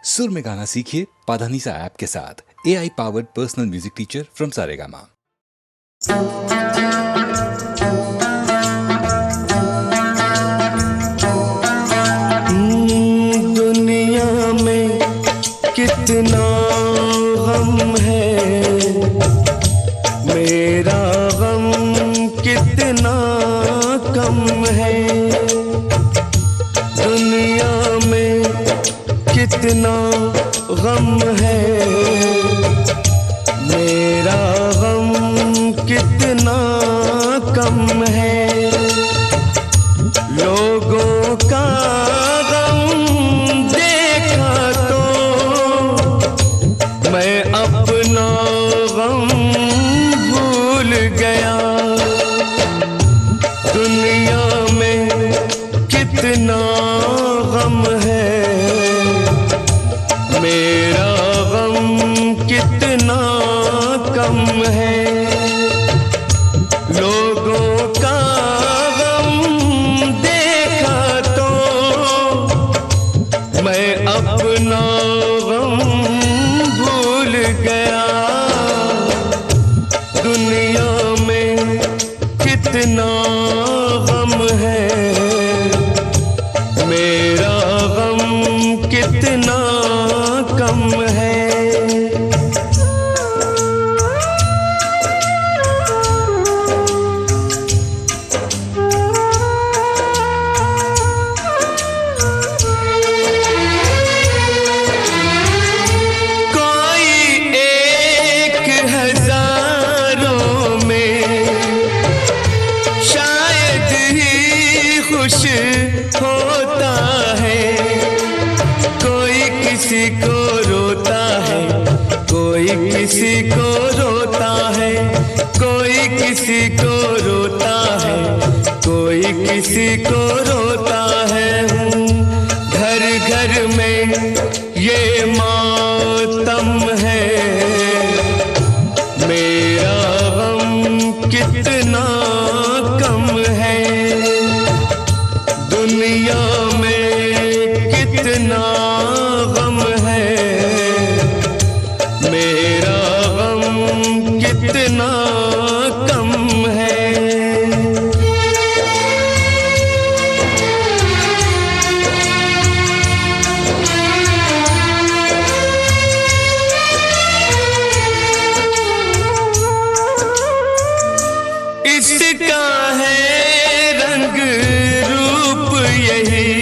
सुर में गाना सीखिए पाधानीसा ऐप के साथ। AI powered personal music teacher from Saregama. दुनिया में कितना गम है, मेरा गम कितना कम है। दुनिया में कितना गम है, मेरा गम कितना कम है। लोगों का गम देखा तो मैं अपना गम भूल गया। दुनिया में कितना गम है, मेरा गम कितना कम है। लोगों का गम देखा तो मैं अपना गम भूल गया। दुनिया में कितना गम है, मेरा गम कितना कम है। खुश होता है, कोई किसी को रोता है, कोई किसी को रोता है, कोई किसी को रोता है, कोई किसी को रोता है। घर घर में ये मातम है, मेरा गम कितना कम है। दुनिया में कितना गम है, मेरा गम कितना कम है। इसका है रंग रूप यही,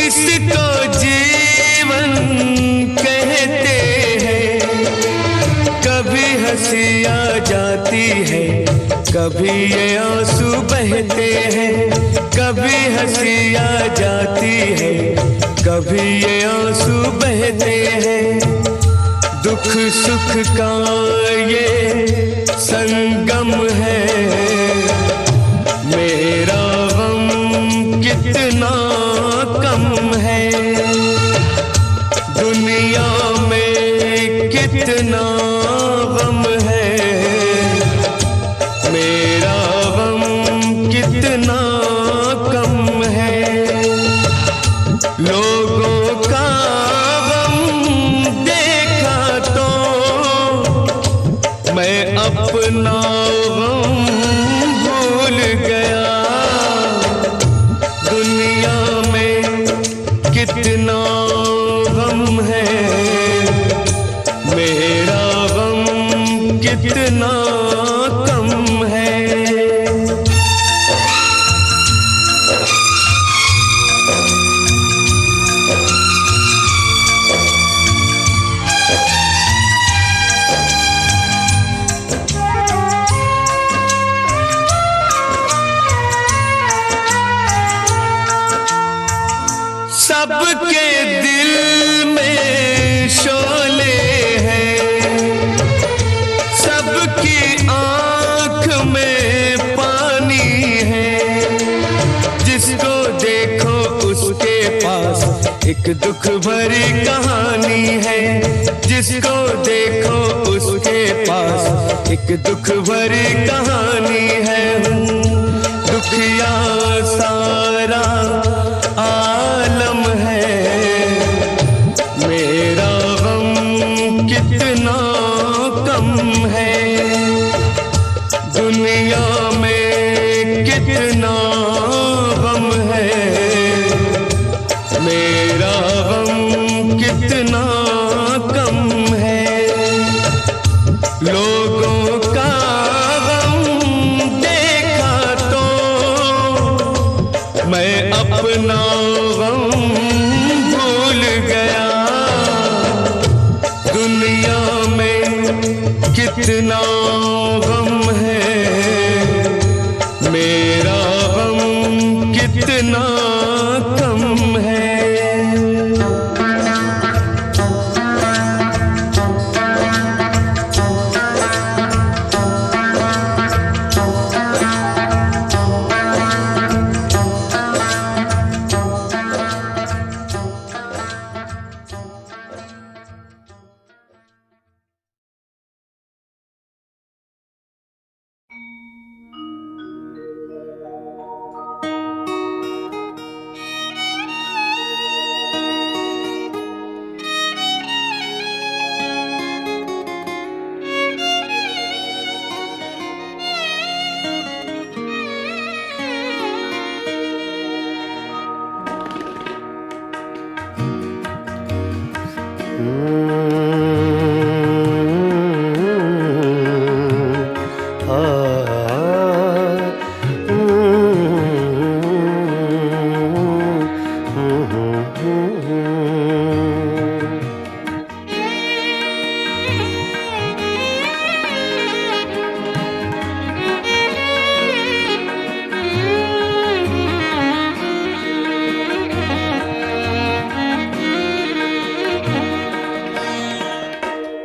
इसको जीवन कहते हैं। कभी हंसी आ जाती है, कभी ये आंसू बहते हैं। कभी हंसी आ जाती है, कभी ये आंसू बहते हैं। दुख सुख का ये संगम है, मेरा गम कितना कम है। दुनिया में कितना गम है, मेरा गम कितना कम है। लोगों का गम देखा तो मैं अपना गम भूल गया। दुनिया में कितना गम है, मेरा गम कितना कम है। सबके दिल में शोले हैं, सबकी आँख में पानी है। जिसको देखो उसके पास एक दुख भरी कहानी है। जिसको देखो उसके पास एक दुख भरी कहानी है। दुखिया सारा आलम है, मेरा गम कितना कम है, लोगों का गम देखा तो मैं अपना गम भूल गया। दुनिया में कितना गम है, मेरा गम कितना कम है।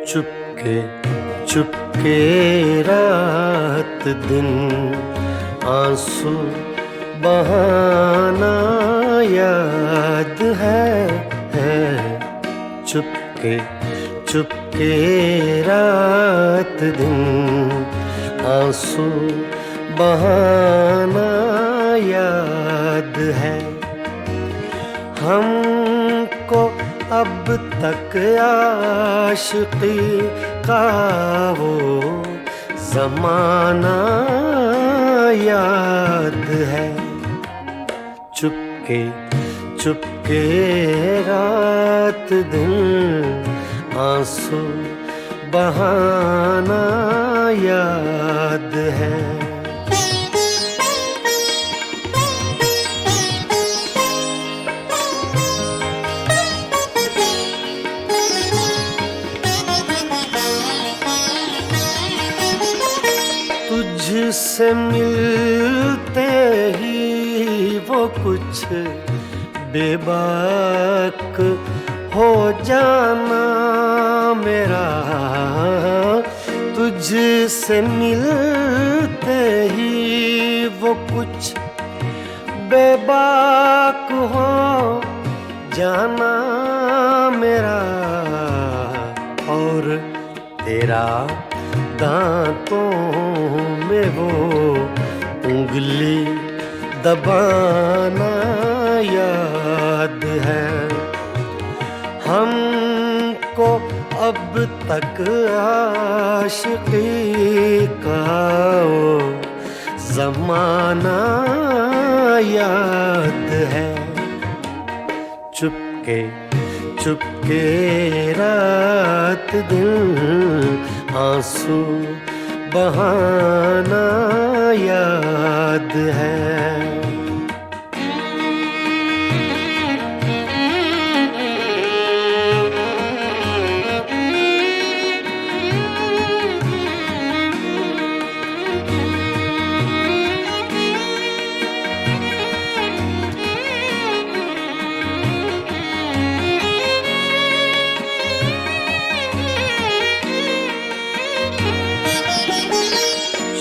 चुपके चुपके रात दिन आंसू बहाना याद है। चुपके चुपके रात दिन आंसू बहाना याद है। हमको अब तक आशिकी का वो ज़माना याद है। चुपके चुपके रात दिन आंसू बहाना याद है। तुझसे मिलते ही वो कुछ बेबाक हो जाना मेरा। तुझसे मिलते ही वो कुछ बेबाक हो जाना मेरा। और तेरा दांतों में वो उंगली दबाना याद है। हमको अब तक आशिकी का वो ज़माना याद है। चुपके चुपके रात दिन आंसू बहाना याद है।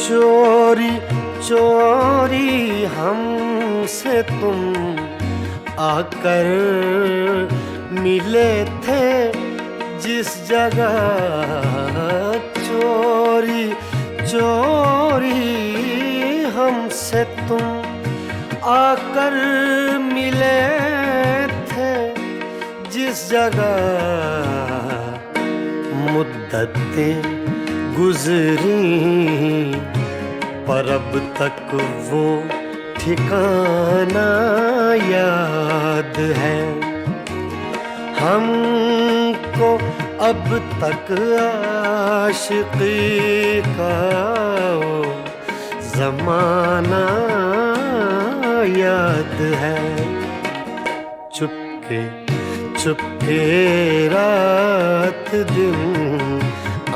चोरी चोरी हमसे तुम आकर मिले थे जिस जगह। चोरी चोरी हमसे तुम आकर मिले थे जिस जगह। मुद्दतें गुजरी पर अब तक वो ठिकाना याद है। हमको अब तक आशिकी का वो जमाना याद है। चुपके चुपके रात दिन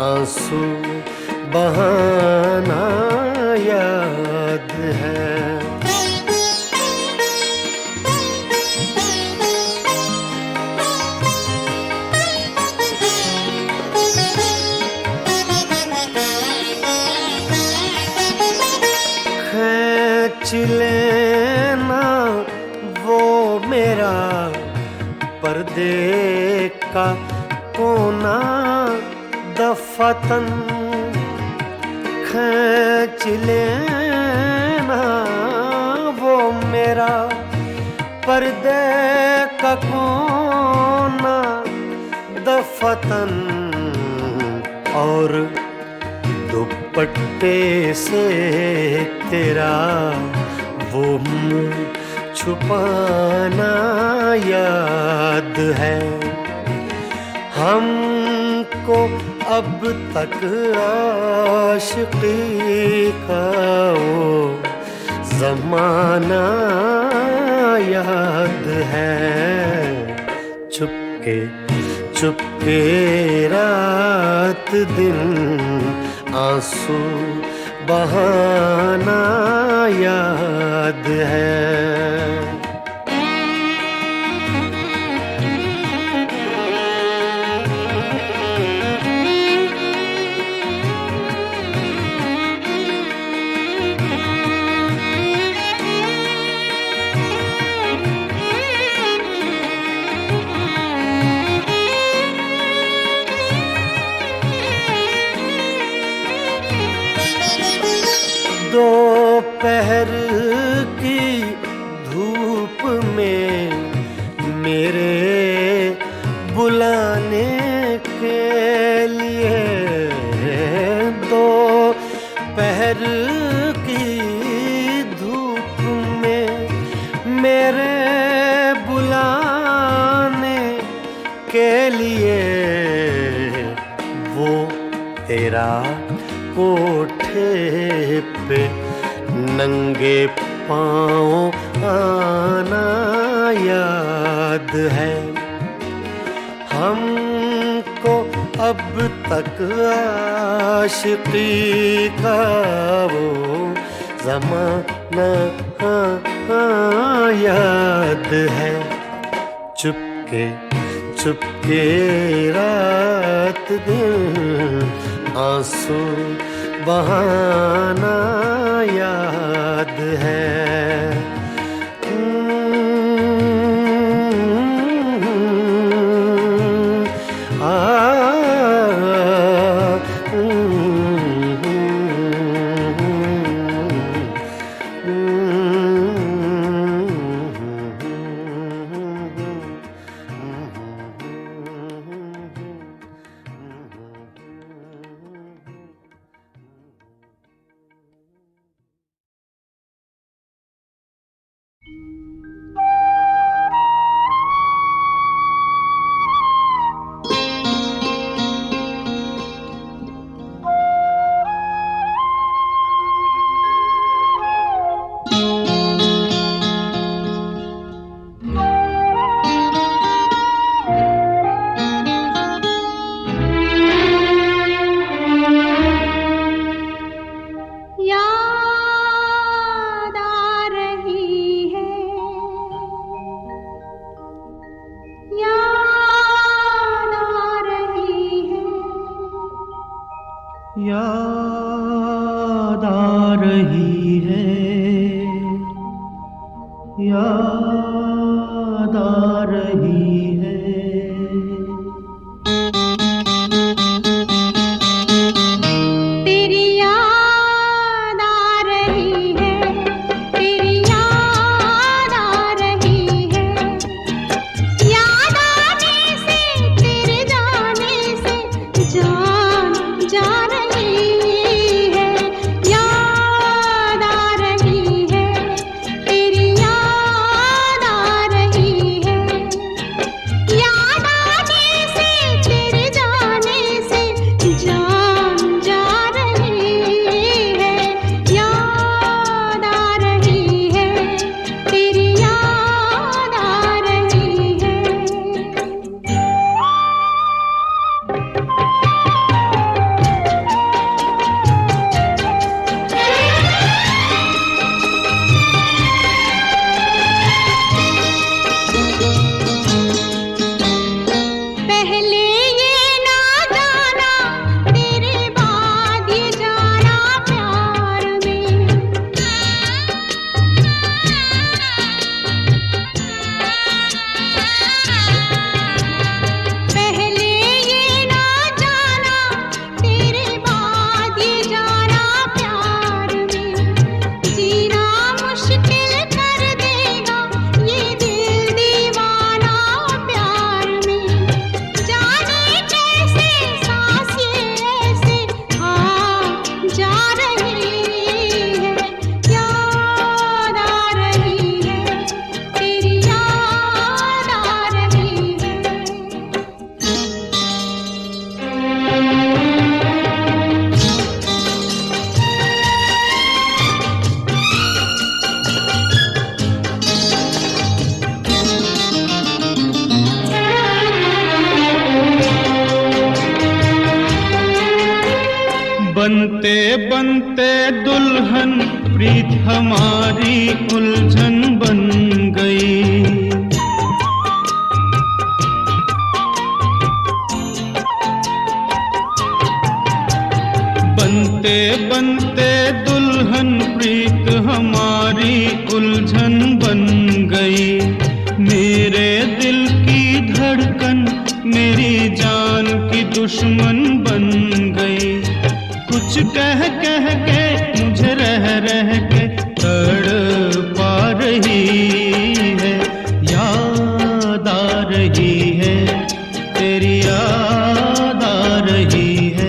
आंसू बहाना याद है। खींच लेना वो मेरा पर्दे का कोना दफतन, खींच लेना वो मेरा पर्दे का कोना दफतन, और दुपट्टे से तेरा वो मुँह छुपाना याद है। हमको अब तक आशिकी का वो जमाना याद है। चुपके चुपके रात दिन आंसू बहाना याद है। दोपहर की धूप में मेरे बुलाने के लिए, दोपहर की धूप में मेरे बुलाने के लिए वो तेरा कोठे पे नंगे पाँव आना याद है। हमको अब तक आशिकी का वो ज़माना याद है। चुपके चुपके रात दिन आंसू बहाना याद है। याद आ रही है, याद आ रही है। तेरी याद आ रही है, तेरी याद आ रही है। याद आने से तेरे जाने से जान जा रही है। बनते बनते दुल्हन प्रीत हमारी उलझन बन गई। बनते बनते दुल्हन प्रीत हमारी उलझन बन गई। मेरे दिल की धड़कन मेरी जान की दुश्मन बन गई। कुछ कह कह के मुझे रह रह के तड़पा रही है। याद आ रही है, तेरी याद आ रही है।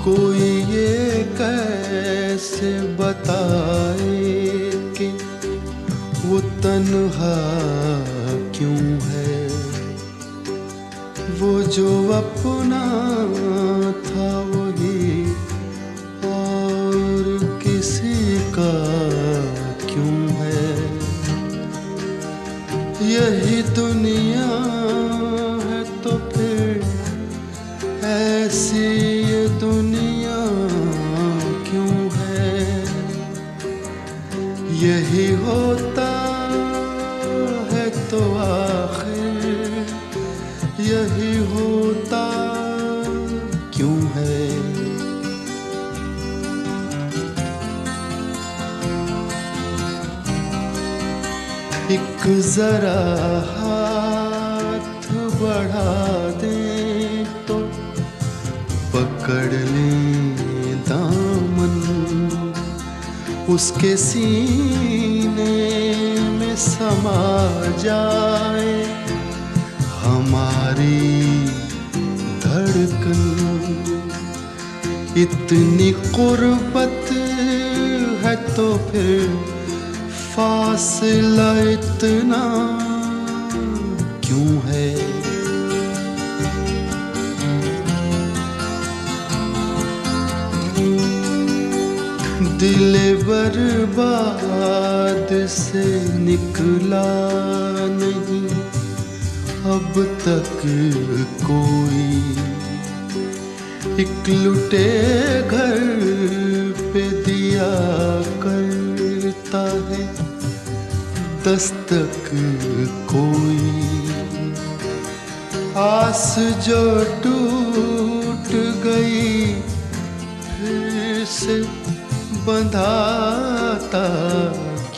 कोई ये कैसे बताए कि वो तन्हा क्यों है। वो जो अपना था वही और किसी का क्यों है। यही दुनिया है तो फिर ऐसी ये दुनिया क्यों है। यही होता है तो आखिर यही होता क्यों है। एक जरा हाथ बढ़ा दे तो पकड़ ले दामन। उसके सीने में समा जाए हमारी धड़कन। इतनी कुर्बत है तो फिर फासला इतना क्यों है। दिल बर्बाद से निकला नहीं अब तक कोई। एक लुटे घर पे दिया करता है दस्तक कोई। आस जो टूट टूट गई फिर से बंधाता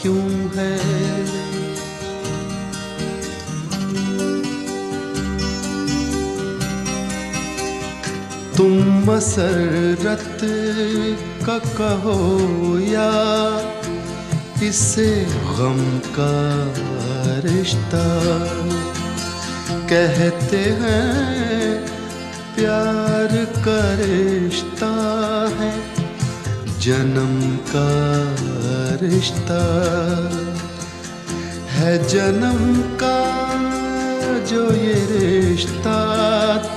क्यों है? तुम मसरत का कहो या इसे गम का रिश्ता, कहते हैं प्यार का रिश्ता है जन्म का रिश्ता, है जन्म का जो ये रिश्ता,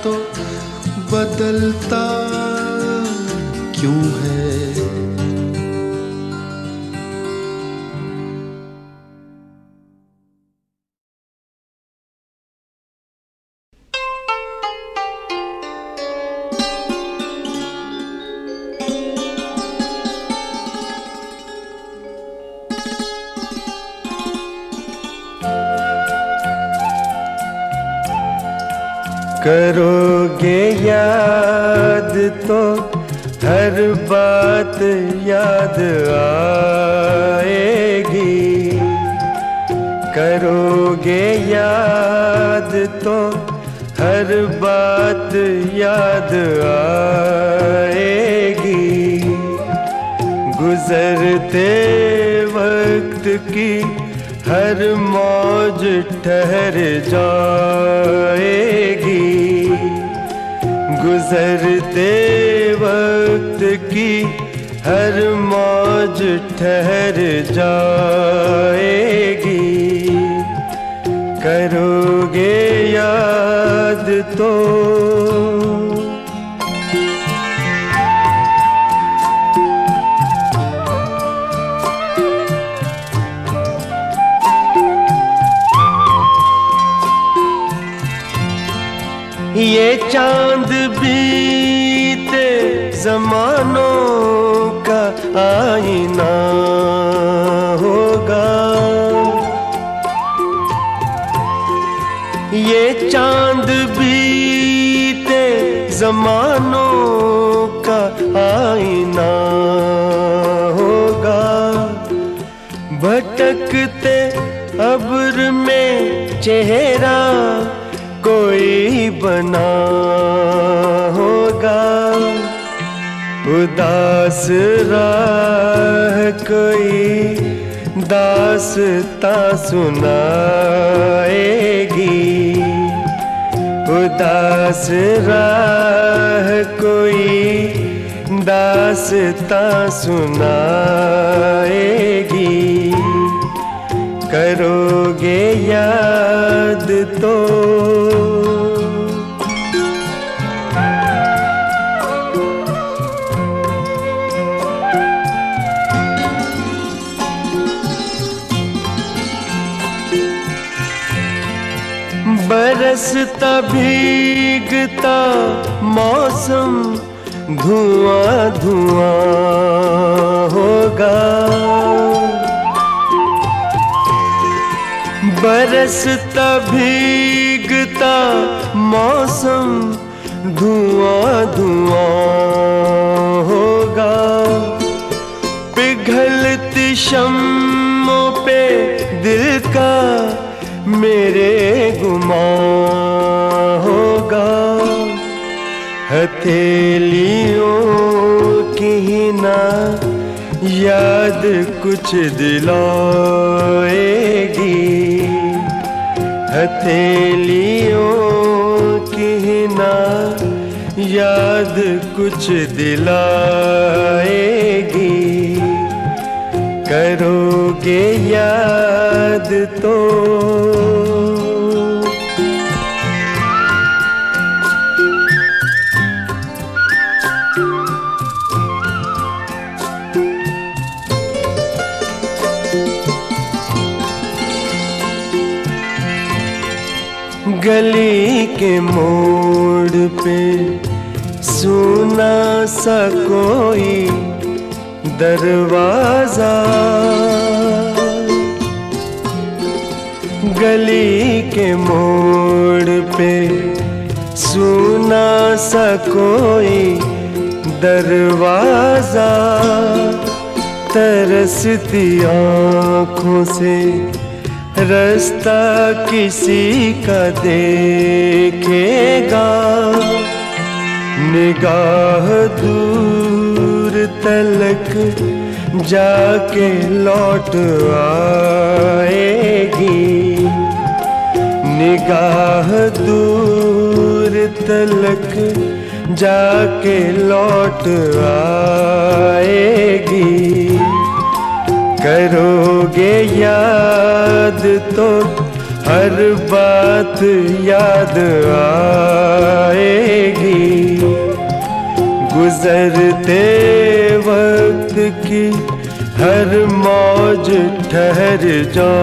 तो बदलता क्यों है? करोगे याद तो हर बात याद आएगी, करोगे याद तो हर बात याद आएगी, गुजरते वक्त की हर मौज ठहर जाएगी, गुजरते वक्त की हर मौज ठहर जाएगी, करोगे याद तो। ये चांद बीते जमानों का आईना होगा, ये चांद बीते जमानों का आईना होगा, भटकते अब्र में चेहरा कोई बना होगा, उदास राह कोई दास्तां सुनाएगी, उदास राह कोई दास्तां सुनाएगी, करोगे याद तो। बरसता भीगता मौसम धुआं धुआं होगा, बरसता भीगता मौसम धुआं धुआं होगा, पिघलती शम्मों पे दिल का मेरे गुमां होगा, हथेलियों की ही ना याद कुछ दिलाएगी, हथेलियों की ही ना याद कुछ दिलाएगी, करोगे याद तो। गली के मोड़ पे सुना सा कोई दरवाजा, गली के मोड़ पे सुना सा कोई दरवाजा, तरसती आँखों से रास्ता किसी का देखेगा। निगाह दूर तलक जाके लौट आएगी। निगाह दूर तलक जाके लौट आएगी। करोगे याद तो हर बात याद आएगी। गुजरते वक्त की हर मौज ठहर जाएगी।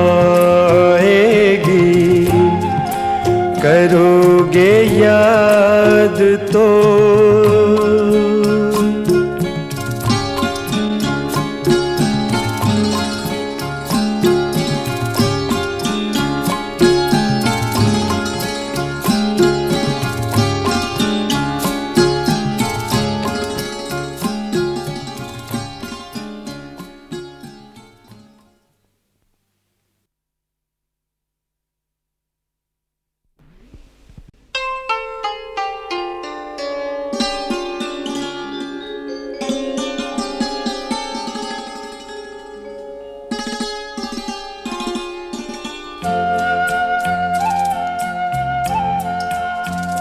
करोगे याद तो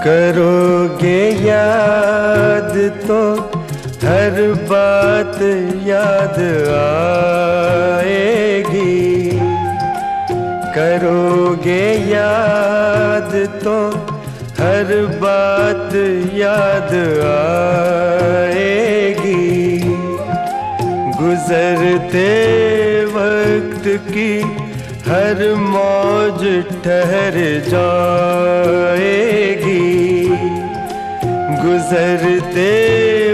करोगे याद तो हर बात याद आएगी। करोगे याद तो हर बात याद आएगी। गुजरते वक्त की हर मौज ठहर जाएगी। गुजरते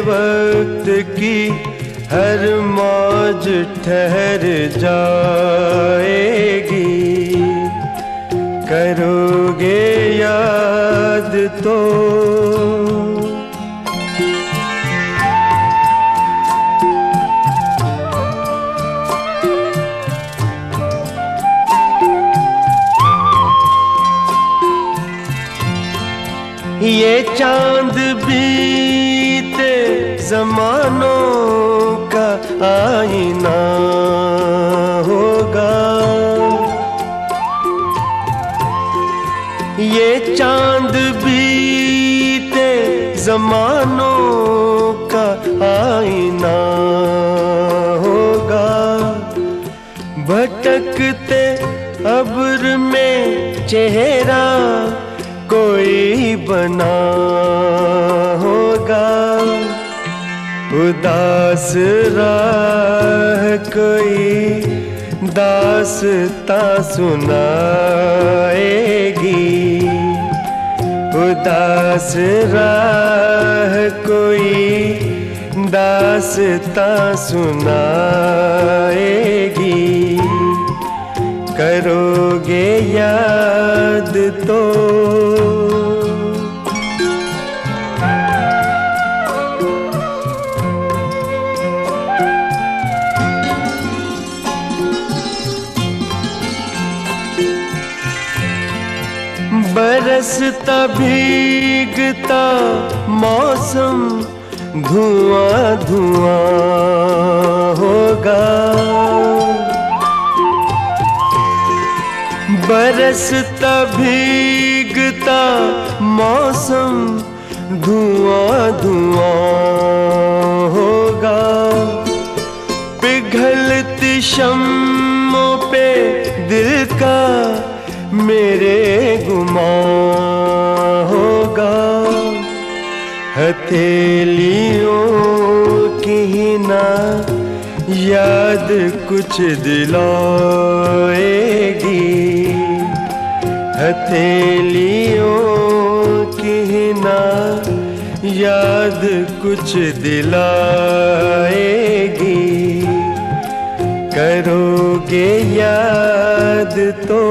वक्त की हर मौज ठहर जाएगी। करोगे याद तो ये चांद बीते जमानों का आईना होगा। ये चांद बीते जमानों का आईना होगा। भटकते अब्र में चेहरा कोई बना होगा। उदास राह कोई दास्तां सुनाएगी। उदास राह कोई दास्तां सुनाएगी। करोगे याद तो बरसता भीगता मौसम धुआं धुआं होगा। बरसता भीगता मौसम धुआं धुआं होगा। पिघलती शम्मों पे दिल का मेरे गुमान होगा। हथेलियों की ना याद कुछ दिलाएगी। हथेलियों की ना याद कुछ दिलाएगी। करोगे याद तो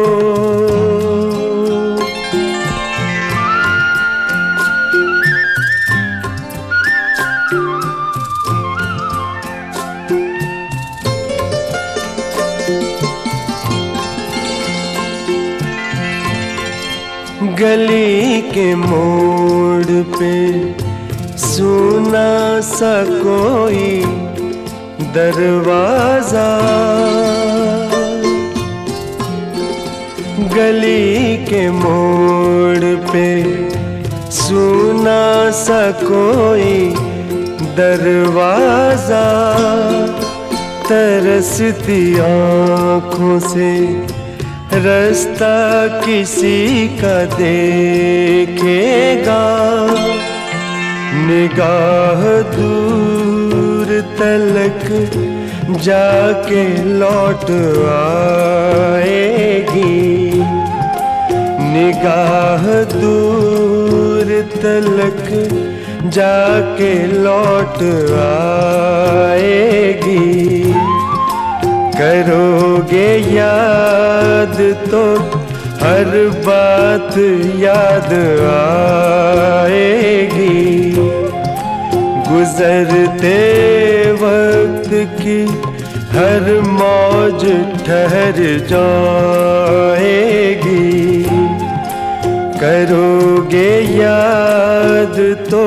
गली के मोड़ पे सुना सा कोई दरवाजा, गली के मोड़ पे सुना सा कोई दरवाजा, तरसती आँखों से रास्ता किसी का देखेगा, निगाह दूर तलक जाके लौट आएगी, निगाह दूर तलक जाके लौट आएगी। करोगे याद तो हर बात याद आएगी, गुजरते वक्त की हर मौज ठहर जाएगी। करोगे याद तो